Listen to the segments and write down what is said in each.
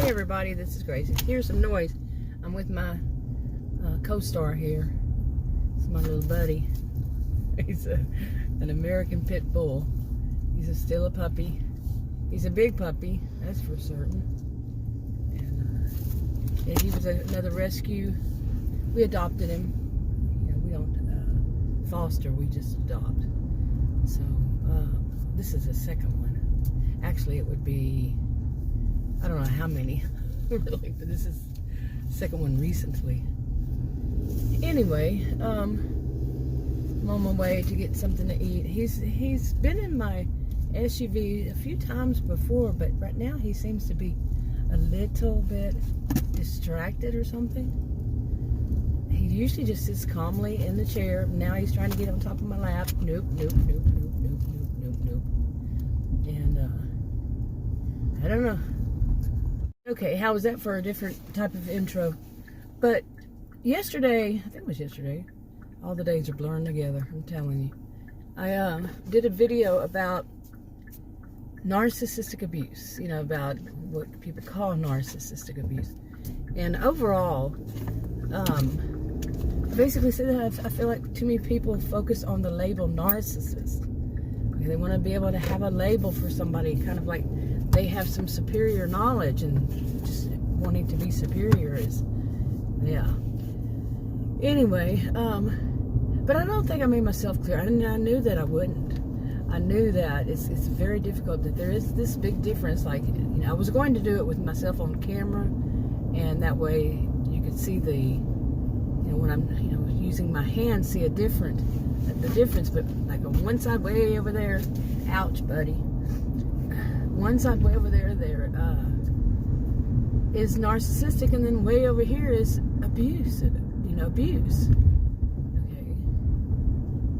Hey everybody, this is Grace. Here's some noise. I'm with my co-star here. It's my little buddy. He's an American pit bull. He's still a puppy. He's a big puppy, that's for certain. And yeah, he was another rescue. We adopted him. You know, we don't foster, we just adopt. So this is the second one. Actually, it would be, I don't know how many, really, but this is the second one recently. Anyway, I'm on my way to get something to eat. He's been in my SUV a few times before, but right now he seems to be a little bit distracted or something. He usually just sits calmly in the chair. Now he's trying to get on top of my lap. Nope, nope, nope, nope, nope, nope, nope, nope. And I don't know. Okay, how was that for a different type of intro? But yesterday, I think it was yesterday, all the days are blurring together, I'm telling you. I did a video about narcissistic abuse, you know, about what people call narcissistic abuse. And overall, basically said that I feel like too many people focus on the label narcissist. They want to be able to have a label for somebody, kind of like they have some superior knowledge, and just wanting to be superior is, yeah. Anyway, but I don't think I made myself clear. I knew that I wouldn't. I knew that it's very difficult, that there is this big difference. Like, you know, I was going to do it with myself on camera, and that way you could see the, you know, when I'm, you know, using my hand, see the difference. But like on one side way over there, ouch, buddy. One side way over there, is narcissistic, and then way over here is abuse. You know, abuse. Okay,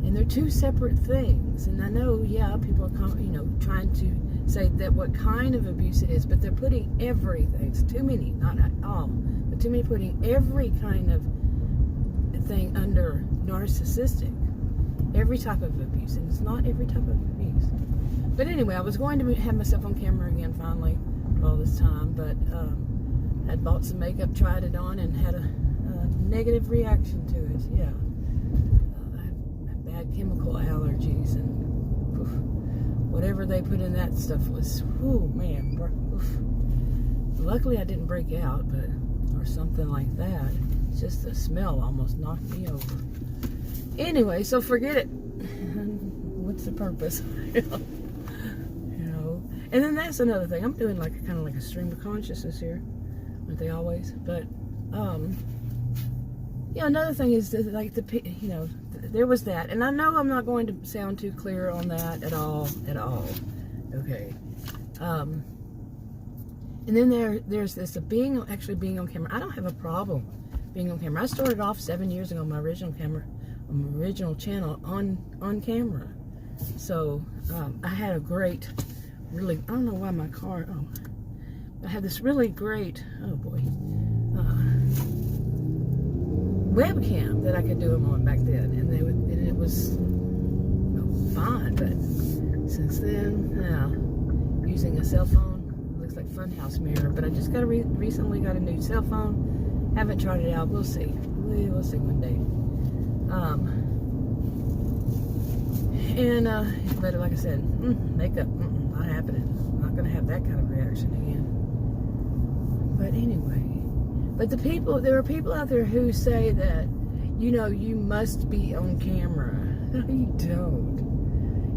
and they're two separate things. And I know, yeah, people are, you know, trying to say that what kind of abuse it is, but they're putting everything. It's too many, not at all, but too many putting every kind of thing under narcissistic. Every type of abuse, and it's not every type of abuse. But anyway, I was going to have myself on camera again finally all this time, but I'd bought some makeup, tried it on, and had a negative reaction to it. Yeah, I have bad chemical allergies, and oof, whatever they put in that stuff was, oh man, oof. Luckily I didn't break out, but or something like that. It's just the smell almost knocked me over. Anyway, so forget it. What's the purpose? You know. And then that's another thing. I'm doing like kind of like a stream of consciousness here, aren't they always? But yeah, another thing is that, like, you know, there was that, and I know I'm not going to sound too clear on that at all. Okay. And then there's this actually being on camera. I don't have a problem being on camera. I started off 7 years ago on my original channel on camera. So I had a great, really, I don't know why my car, I had this really great, oh boy, webcam that I could do them on back then, and it was, you know, fine. But since then, using a cell phone, looks like Funhouse mirror. But I just recently got a new cell phone. Haven't tried it out. We'll see. We'll see one day. But like I said, makeup, not happening. I'm not gonna have that kind of reaction again. But anyway, there are people out there who say that, you know, you must be on camera. No, you don't.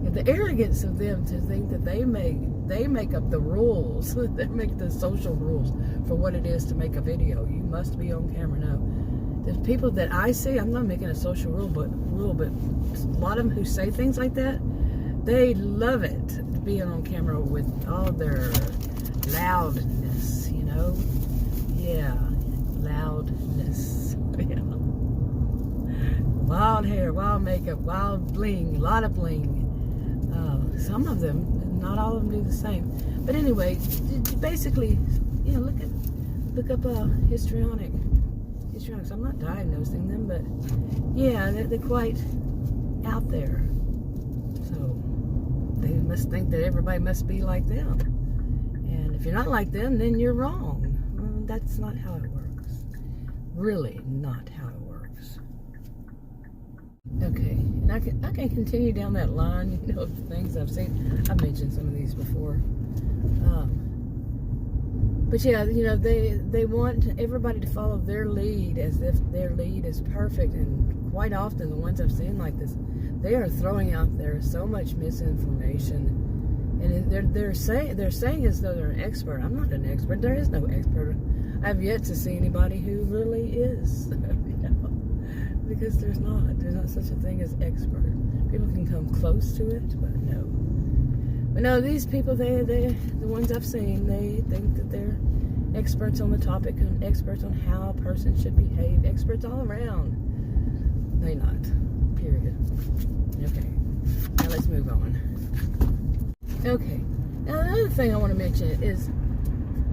And the arrogance of them to think that they make up the rules, they make the social rules for what it is to make a video. You must be on camera. No. The people that I see, I'm not making a social rule, but a lot of them who say things like that, they love it, being on camera with all their loudness, you know? Yeah, loudness. Yeah. Wild hair, wild makeup, wild bling, a lot of bling. Some of them, not all of them do the same. But anyway, basically, you know, look up histrionic. So I'm not diagnosing them, but yeah, they're quite out there. So they must think that everybody must be like them. And if you're not like them, then you're wrong. that's not how it works. Really not how it works. Okay, and I can continue down that line, of things I've seen. I've mentioned some of these before. But yeah, they want everybody to follow their lead as if their lead is perfect. And quite often, the ones I've seen like this, they are throwing out there so much misinformation. And they're saying as though they're an expert. I'm not an expert. There is no expert. I've yet to see anybody who really is. Because there's not such a thing as expert. People can come close to it, but no. But no, these people, the ones I've seen, they think that they're experts on the topic and experts on how a person should behave. Experts all around. They not. Period. Okay. Now let's move on. Okay. Now another thing I want to mention is,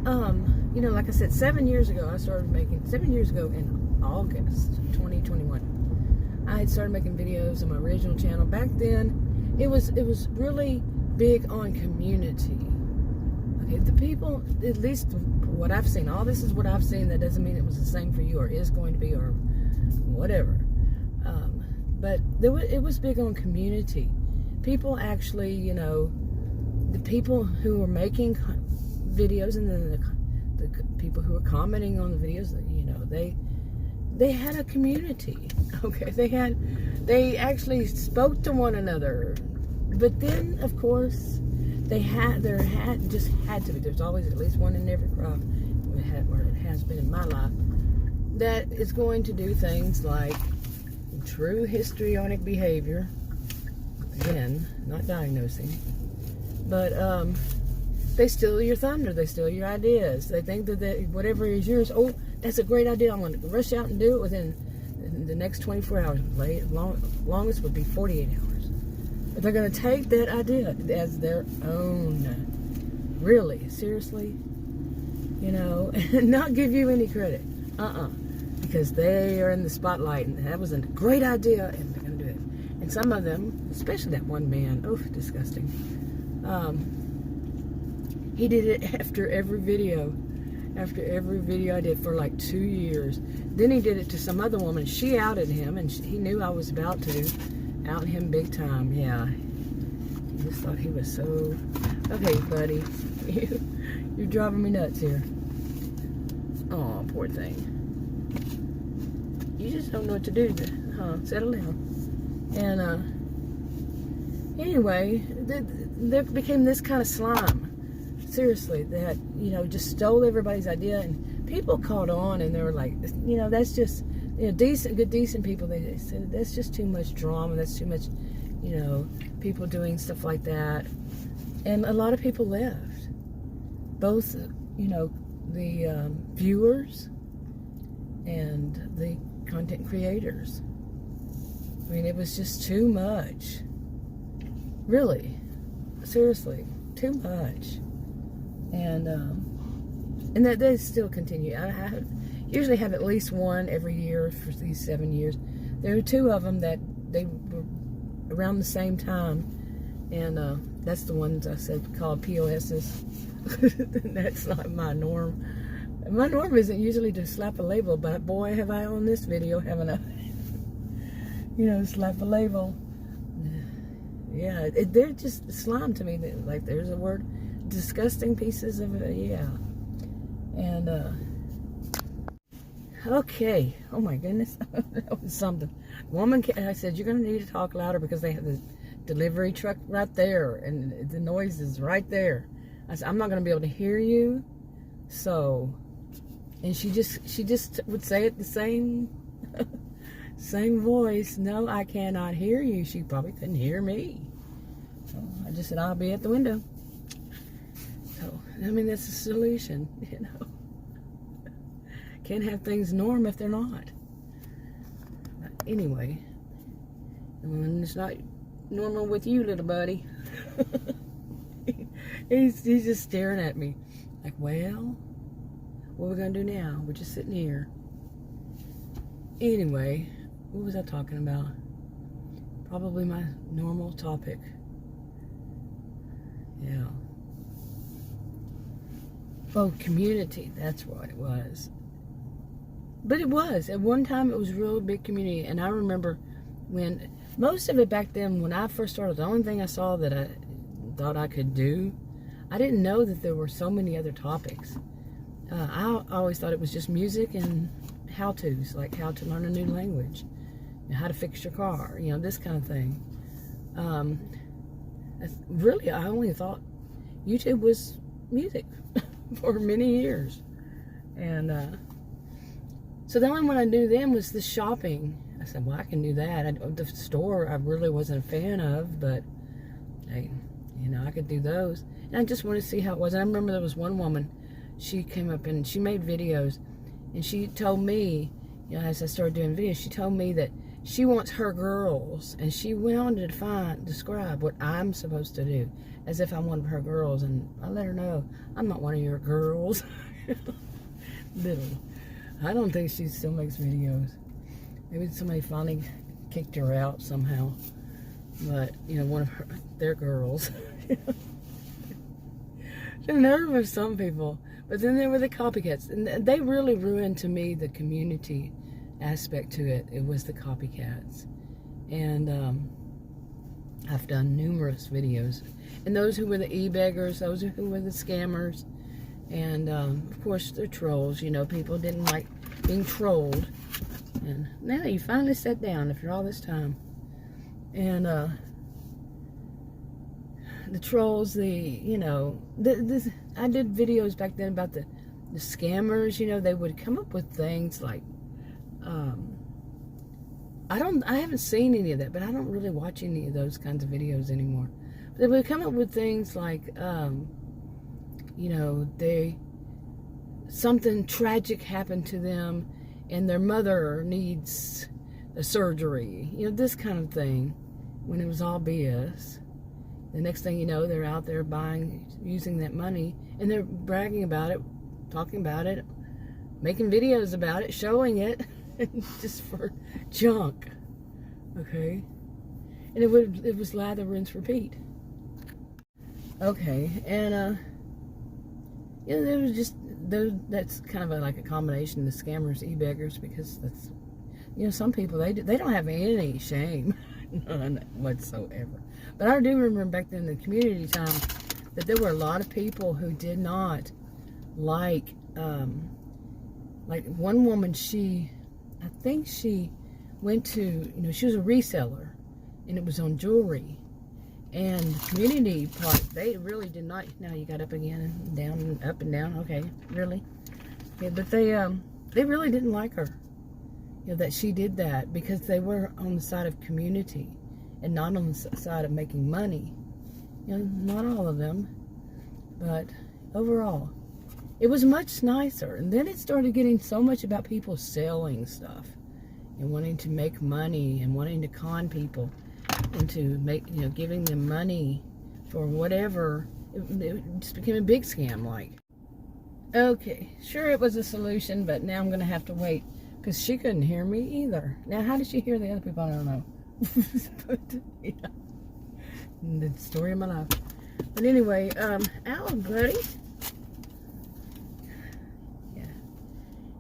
like I said, 7 years ago in August 2021, I had started making videos on my original channel. Back then, it was really big on community. Okay, the people, at least what I've seen, all this is what I've seen. That doesn't mean it was the same for you or is going to be or whatever. But it was big on community. People actually, the people who were making videos and then the people who were commenting on the videos, they had a community. Okay, they actually spoke to one another. But then, of course, there had to be. There's always at least one in every crop, or it has been in my life, that is going to do things like true histrionic behavior. Again, not diagnosing, but they steal your thunder. They steal your ideas. They think that whatever is yours, oh, that's a great idea. I'm going to rush out and do it within the next 24 hours. Longest would be 48 hours. But they're going to take that idea as their own. Really, seriously, and not give you any credit. Because they are in the spotlight, and that was a great idea, and they're going to do it. And some of them, especially that one man, disgusting. He did it after every video I did for like 2 years. Then he did it to some other woman. She outed him, and he knew I was about to out him big time. Yeah, he just thought he was so okay, buddy. You're driving me nuts here. Oh, poor thing. You just don't know what to do. Settle down. And anyway, there became this kind of slime. Seriously, that just stole everybody's idea, and people caught on, and they were like, that's just decent people. They said that's just too much drama. That's too much, people doing stuff like that, and a lot of people left. Both, the viewers and the content creators. I mean, it was just too much. Really, seriously, too much. And that does still continue. I usually have at least one every year for these 7 years. There are two of them that they were around the same time, and that's the ones I said called POSs. That's not my norm. My norm isn't usually to slap a label, but boy, have I on this video, haven't I? Slap a label. Yeah, they're just slime to me. Like, there's a word. Disgusting pieces of it, yeah. And okay, oh my goodness, that was something. Woman, I said, you're gonna need to talk louder because they have the delivery truck right there, and the noise is right there. I said, I'm not gonna be able to hear you. So, and she just would say it the same same voice. No, I cannot hear you. She probably couldn't hear me. So I just said, I'll be at the window. So, I mean, that's the solution, Can't have things norm if they're not. Anyway, and it's not normal with you, little buddy. he's just staring at me. Like, well, what are we going to do now? We're just sitting here. Anyway, what was I talking about? Probably my normal topic. Yeah. Oh, community, that's what it was. But it was. At one time, it was a real big community. And I remember when, most of it back then, when I first started, the only thing I saw that I thought I could do, I didn't know that there were so many other topics. I always thought it was just music and how-tos, like how to learn a new language, how to fix your car, this kind of thing. Really, I only thought YouTube was music for many years. And so the only one I knew then was the shopping. I said, well, I can do that. The store I really wasn't a fan of, but hey, I could do those. And I just wanted to see how it was. And I remember there was one woman, she came up and she made videos, and she told me, as I started doing videos, she told me that she wants her girls, and she went on to describe what I'm supposed to do, as if I'm one of her girls. And I let her know, I'm not one of your girls. Little. I don't think she still makes videos. Maybe somebody finally kicked her out somehow. But, one of their girls. The nerve of some people. But then there were the copycats. And they really ruined, to me, the community aspect to it. It was the copycats. And I've done numerous videos. And those who were the Ebeggars, those who were the scammers. And, of course, the trolls. People didn't like being trolled. And now you finally sat down after all this time. And, the trolls, I did videos back then about the scammers. They would come up with things like, I haven't seen any of that, but I don't really watch any of those kinds of videos anymore. But they would come up with things like, something tragic happened to them and their mother needs a surgery, this kind of thing, when it was all BS. The next thing you know, they're out there using that money, and they're bragging about it, talking about it, making videos about it, showing it, just for junk, okay? And it was lather, rinse, repeat. Okay, and there was just that's kind of like a combination of the scammers, Ebeggars, because that's some people they don't have any shame, none whatsoever. But I do remember back then in the community time that there were a lot of people who did not like one woman. I think she went to she was a reseller, and it was on jewelry. And the community part, they really did not. Now you got up again and down and up and down. Okay, really? Yeah, but they really didn't like her. That she did that, because they were on the side of community and not on the side of making money. Not all of them, but overall, it was much nicer. And then it started getting so much about people selling stuff and wanting to make money and wanting to con people into giving them money for whatever. It just became a big scam, like. Okay, sure, it was a solution, but now I'm going to have to wait, because she couldn't hear me either. Now, how did she hear the other people? I don't know. But, yeah. The story of my life. But anyway, ow, buddy. Yeah.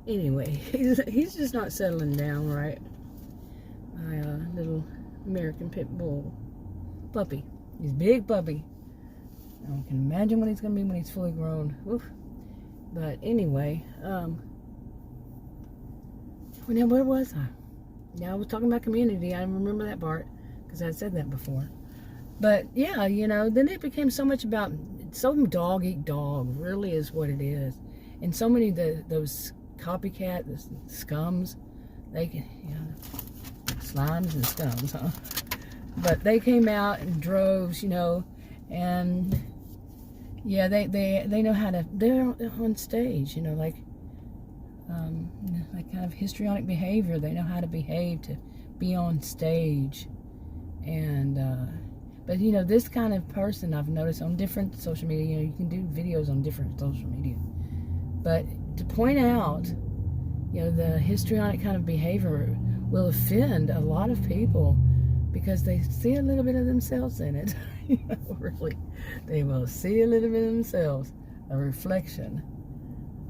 Anyway, he's just not settling down right. My little American pit bull puppy. He's a big puppy. I can imagine what he's going to be when he's fully grown. Oof. But anyway, now where was I? Yeah, I was talking about community. I remember that part because I said that before. But yeah, then it became so much about dog eat dog, really is what it is. And so many those copycat, the scums, they can, slimes and scums, huh? But they came out in droves, and yeah, they know how to. They're on stage, like kind of histrionic behavior. They know how to behave to be on stage, and but this kind of person I've noticed on different social media. You can do videos on different social media, but to point out, the histrionic kind of behavior will offend a lot of people because they see a little bit of themselves in it. Really, they will see a little bit of themselves, a reflection,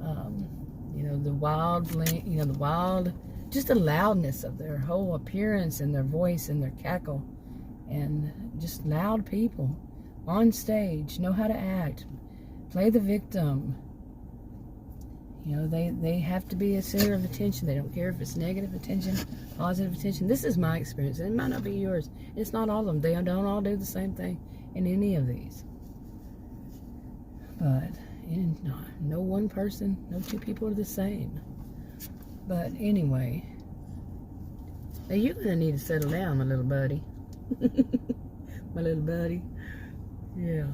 You know, the wild, you know, the wild, just the loudness of their whole appearance and their voice and their cackle, and just loud people on stage, know how to act, play the victim. You know, they have to be a center of attention. They don't care if it's negative attention, positive attention. This is my experience, and it might not be yours. It's not all of them. They don't all do the same thing in any of these. But no one person, no two people are the same. But anyway, now you're going to need to settle down, my little buddy. My little buddy. Yeah.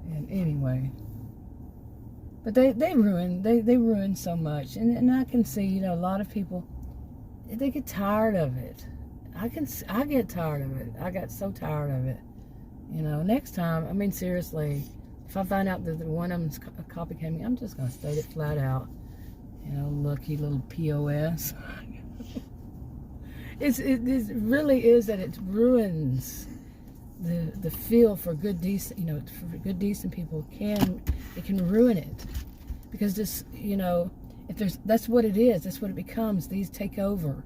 And anyway, but they ruin so much, and I can see, you know, a lot of people, they get tired of it. I get tired of it. I got so tired of it. You know, next time, I mean, seriously, if I find out that one of them's copycatting me, I'm just gonna state it flat out. You know, lucky little POS. It really is that it ruins the feel for good, decent, you know, for good, decent people. It can ruin it, because this, you know, that's what it is. That's what it becomes. These take over.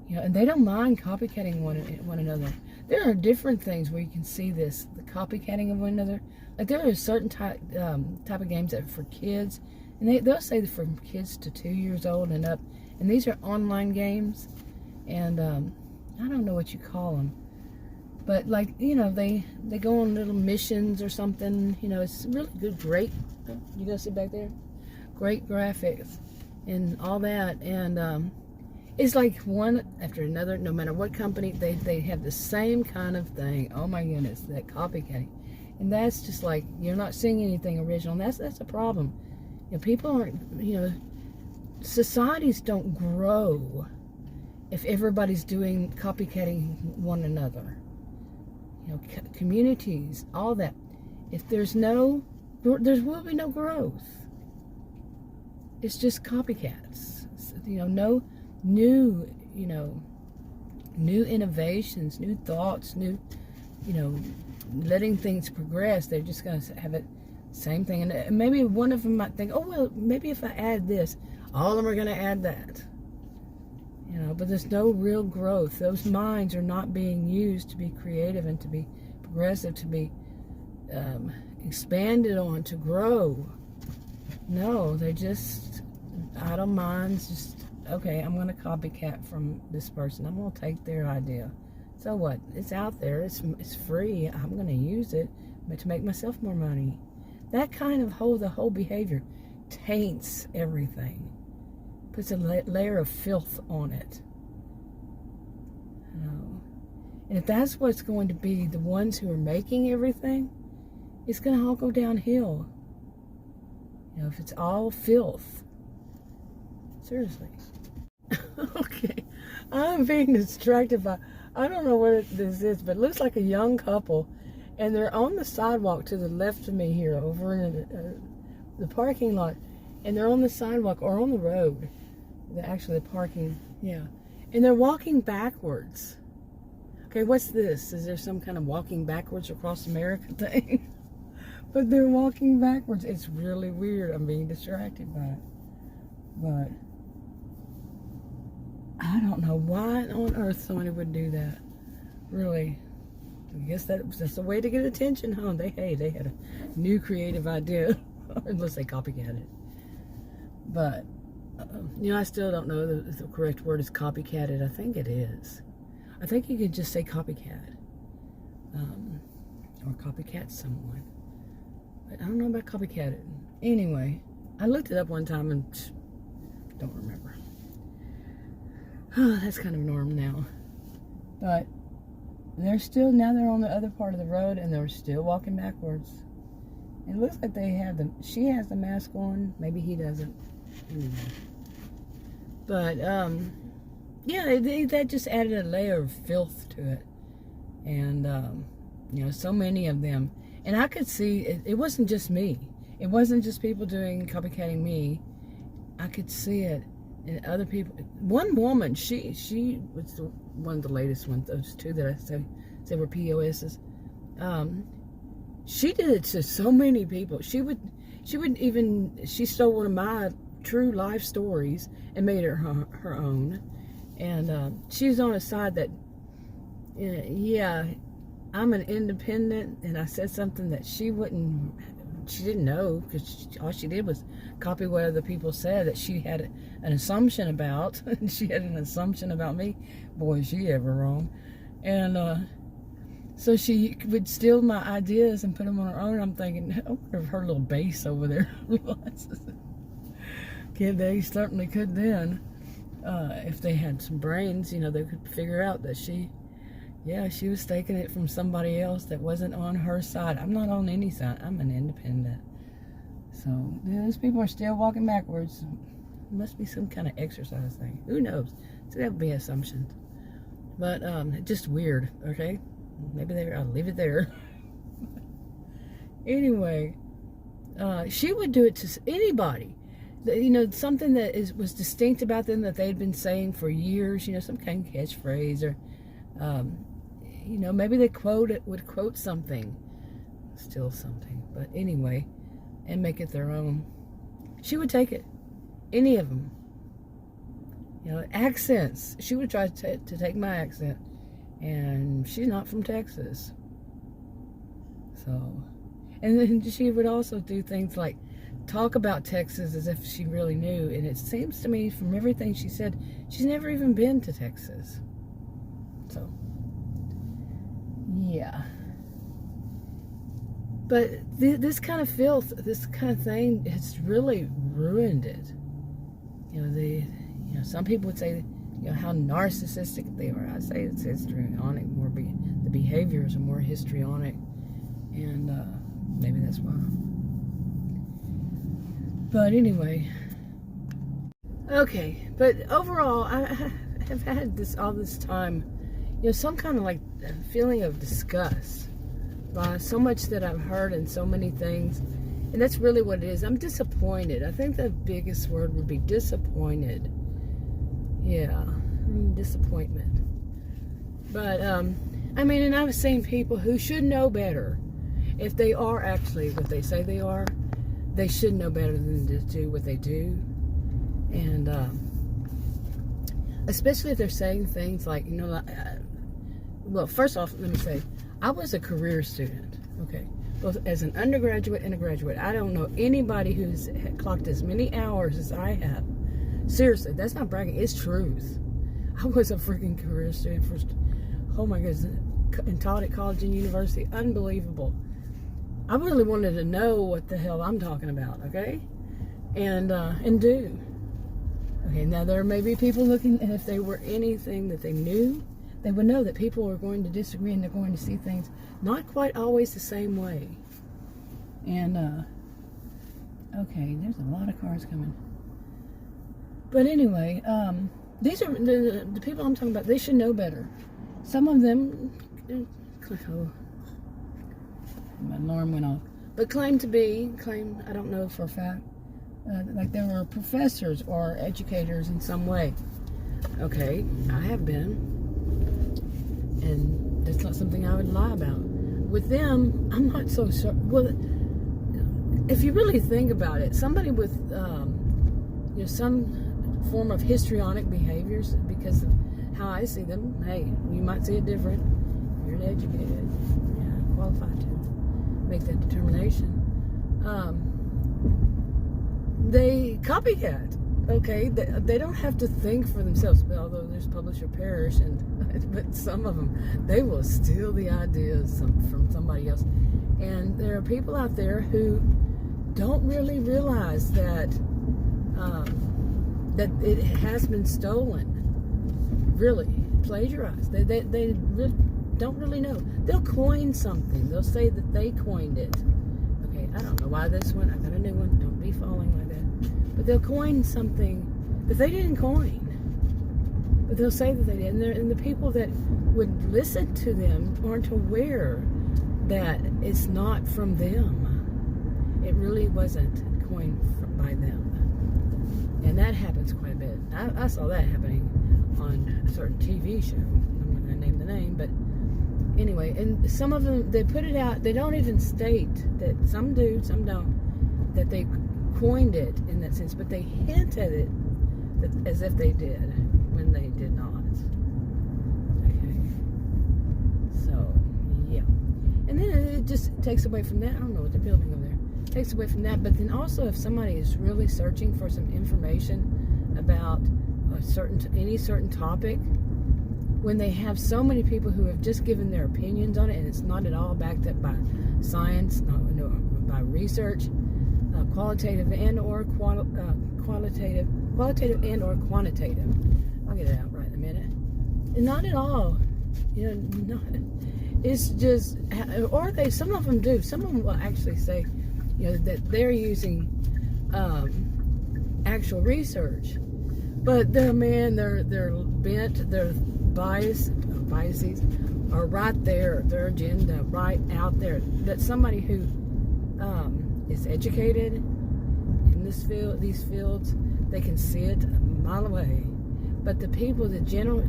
You know, and they don't mind copycatting one another. There are different things where you can see this, the copycatting of one another. Like, there are certain type of games that are for kids, and they'll say that from kids to 2 years old and up. And these are online games, and I don't know what you call them, but, like, you know, they go on little missions or something. You know, it's really good, great. You gonna see back there? Great graphics and all that, and it's like one after another. No matter what company, they have the same kind of thing. Oh my goodness, that copycatting. And that's just like, you're not seeing anything original. And that's a problem. You know, people aren't, you know, societies don't grow if everybody's doing copycatting one another. You know, communities, all that. If there will be no growth. It's just copycats. You know, no new, you know, new innovations, new thoughts, new, you know, letting things progress. They're just going to have it same thing. And maybe one of them might think, oh, well, maybe if I add this, all of them are going to add that. You know, but there's no real growth. Those minds are not being used to be creative and to be progressive, to be expanded on, to grow. No, they're just idle minds. Just, okay, I'm going to copycat from this person. I'm going to take their idea. So what? It's out there. It's free. I'm going to use it to make myself more money. That kind of the whole behavior taints everything. Puts a layer of filth on it. You know? And if that's what's going to be the ones who are making everything, it's going to all go downhill. You know, if it's all filth. Seriously. Okay. I'm being distracted by, I don't know what this is, but it looks like a young couple, and they're on the sidewalk to the left of me here, over in the parking lot, and they're on the sidewalk or on the road. They're actually parking, yeah, and they're walking backwards. Okay, what's this? Is there some kind of walking backwards across America thing? But they're walking backwards. It's really weird. I'm being distracted by it, but I don't know why on earth somebody would do that. Really, I guess that's a way to get attention, huh? They had a new creative idea, unless they copycat it. But you know, I still don't know if the correct word is copycatted. I think it is. I think you could just say copycat, or copycat someone. But I don't know about copycatted. Anyway, I looked it up one time and don't remember. Oh, that's kind of norm now. But they're on the other part of the road, and they're still walking backwards. It looks like she has the mask on. Maybe he doesn't. Anyway. But, yeah, that just added a layer of filth to it. And, you know, so many of them. And I could see, it wasn't just me. It wasn't just people copycatting me. I could see it in other people. One woman, she was one of the latest ones, those two that I said were POSs. She did it to so many people. She would, she stole one of my true life stories and made it her own. And she's on a side that, yeah, I'm an independent, and I said something that she didn't know, because all she did was copy what other people said that she had an assumption about. She had an assumption about me. Boy, is she ever wrong. And so she would steal my ideas and put them on her own. I'm thinking, I wonder if her little base over there realizes it. They certainly could then. If they had some brains, they could figure out that she was taking it from somebody else that wasn't on her side. I'm not on any side. I'm an independent. So those people are still walking backwards. It must be some kind of exercise thing. Who knows? So that would be assumptions. But just weird, okay? Maybe I'll leave it there. Anyway, she would do it to anybody. Something that was distinct about them that they'd been saying for years, some kind of catchphrase, or maybe they would quote something, steal something, but anyway, and make it their own. She would take it, any of them. Accents. She would try to take my accent, and she's not from Texas. So, and then she would also do things like talk about Texas as if she really knew, and it seems to me from everything she said, she's never even been to Texas. So, yeah. But this kind of filth, this kind of thing, it's really ruined it. Some people would say, how narcissistic they are. I say it's histrionic, the behaviors are more histrionic, and maybe that's why. But anyway, okay. But overall, I have had all this time, some kind of like feeling of disgust by so much that I've heard and so many things, and that's really what it is. I'm disappointed. I think the biggest word would be disappointed. Yeah, disappointment. But and I've seen people who should know better. If they are actually what they say they are, they should know better than to do what they do. And especially if they're saying things like, well, first off, let me say, I was a career student, okay, both as an undergraduate and a graduate. I don't know anybody who's clocked as many hours as I have. Seriously, that's not bragging, it's truth. I was a freaking career student oh my goodness, and taught at college and university. Unbelievable. I really wanted to know what the hell I'm talking about, okay? And do. Okay, now there may be people looking, and if they were anything that they knew, they would know that people are going to disagree, and they're going to see things not quite always the same way. And, okay, there's a lot of cars coming. But anyway, these are the people I'm talking about. They should know better. Some of them, my alarm went off, but claim, I don't know for a fact, like they were professors or educators in some way. Okay, I have been, and that's not something I would lie about. With them, I'm not so sure. Well, if you really think about it, somebody with, some form of histrionic behaviors, because of how I see them, hey, you might see it different. You're an educated, qualified to make that determination. They copycat. Okay, they don't have to think for themselves, although there's publish or perish, but some of them, they will steal the ideas from somebody else. And there are people out there who don't really realize that that it has been stolen, really plagiarized. They really don't really know. They'll coin something. They'll say that they coined it. Okay, I don't know why this one. I got a new one. Don't be falling like that. But they'll coin something that they didn't coin. But they'll say that they did. And the people that would listen to them aren't aware that it's not from them. It really wasn't coined by them. And that happens quite a bit. I saw that happening on a certain TV show. I'm not going to name the name, but anyway. And some of them, they put it out. They don't even state that. Some do, some don't. that they coined it in that sense, but they hint at it as if they did when they did not. Okay. So, yeah. And then it just takes away from that. I don't know what they're building over there. It takes away from that. But then also, if somebody is really searching for some information about any certain topic, when they have so many people who have just given their opinions on it, and it's not at all backed up by science, no, by research, qualitative and or qualitative and or quantitative. I'll get it out right in a minute. And not at all. It's just, or some of them do. Some of them will actually say, that they're using actual research, but their bent, their biases are right there, their agenda right out there. That somebody who is educated in these fields, they can see it a mile away. But the people, the general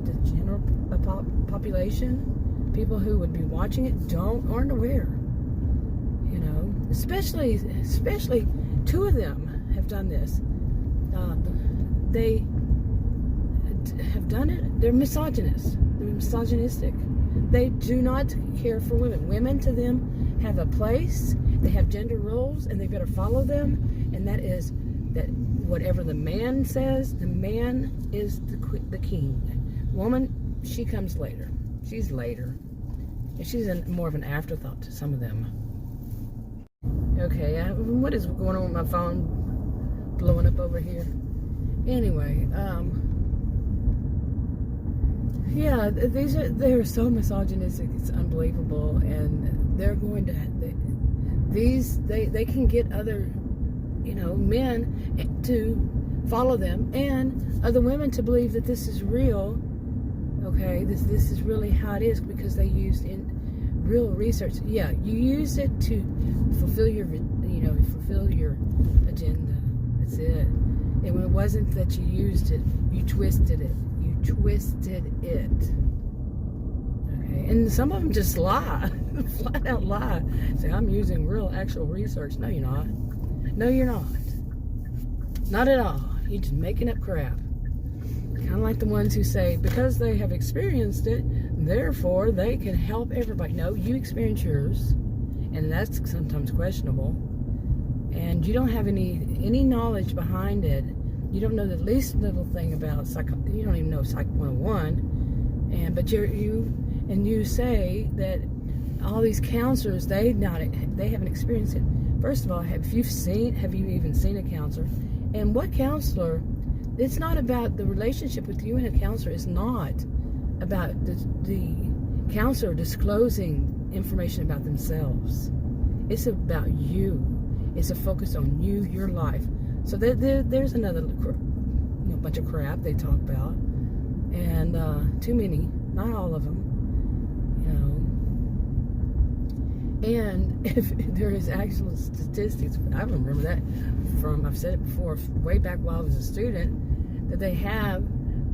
population, people who would be watching it, aren't aware. Especially two of them have done this. They have done it. They're misogynist. They're misogynistic. They do not care for women. Women to them have a place. They have gender roles, and they better follow them. And that is that whatever the man says, the man is the king. Woman, she comes later. She's later. And she's more of an afterthought to some of them. Okay, what is going on with my phone blowing up over here? Anyway, yeah, they're so misogynistic, it's unbelievable, and they're going to they can get other men to follow them, and other women to believe that this is real. Okay, this is really how it is, because they used in real research. Yeah, you use it to fulfill your agenda. That's it. And when it wasn't that you used it, you twisted it. Okay, and some of them just lie, flat out lie. Say, I'm using real, actual research. No, you're not. No, you're not. Not at all. You're just making up crap. Kind of like the ones who say, because they have experienced it, therefore they can help everybody. No, you experience yours, and that's sometimes questionable. And you don't have any knowledge behind it. You don't know the least little thing about you don't even know Psych 101. But you say that all these counselors, they haven't experienced it. First of all, have you even seen a counselor? And what counselor? It's not about the relationship with you and a counselor. It's not about the counselor disclosing information about themselves. It's about you. It's a focus on you, your life. So there's another bunch of crap they talk about, and too many, not all of them, And if there is actual statistics, I remember that I've said it before, way back while I was a student, that they have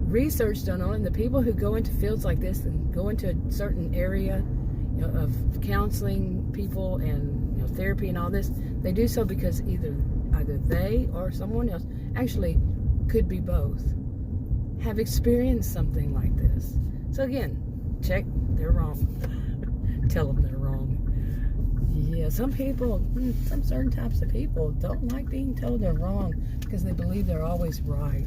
research done on it. And the people who go into fields like this and go into a certain area, of counseling people and therapy and all this, they do so because either they or someone else, actually could be both, have experienced something like this. So again, check, they're wrong. Tell them they're wrong. Yeah, some certain types of people don't like being told they're wrong because they believe they're always right.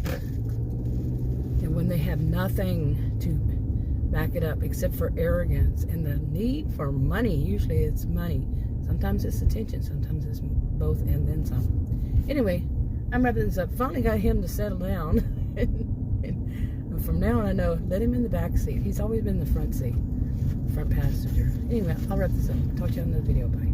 And when they have nothing to back it up except for arrogance and the need for money, usually it's money. Sometimes it's attention, sometimes it's both and then some. Anyway, I'm wrapping this up. Finally got him to settle down. and from now on, I know, let him in the back seat. He's always been in the front seat, front passenger. Anyway, I'll wrap this up. Talk to you on another video. Bye.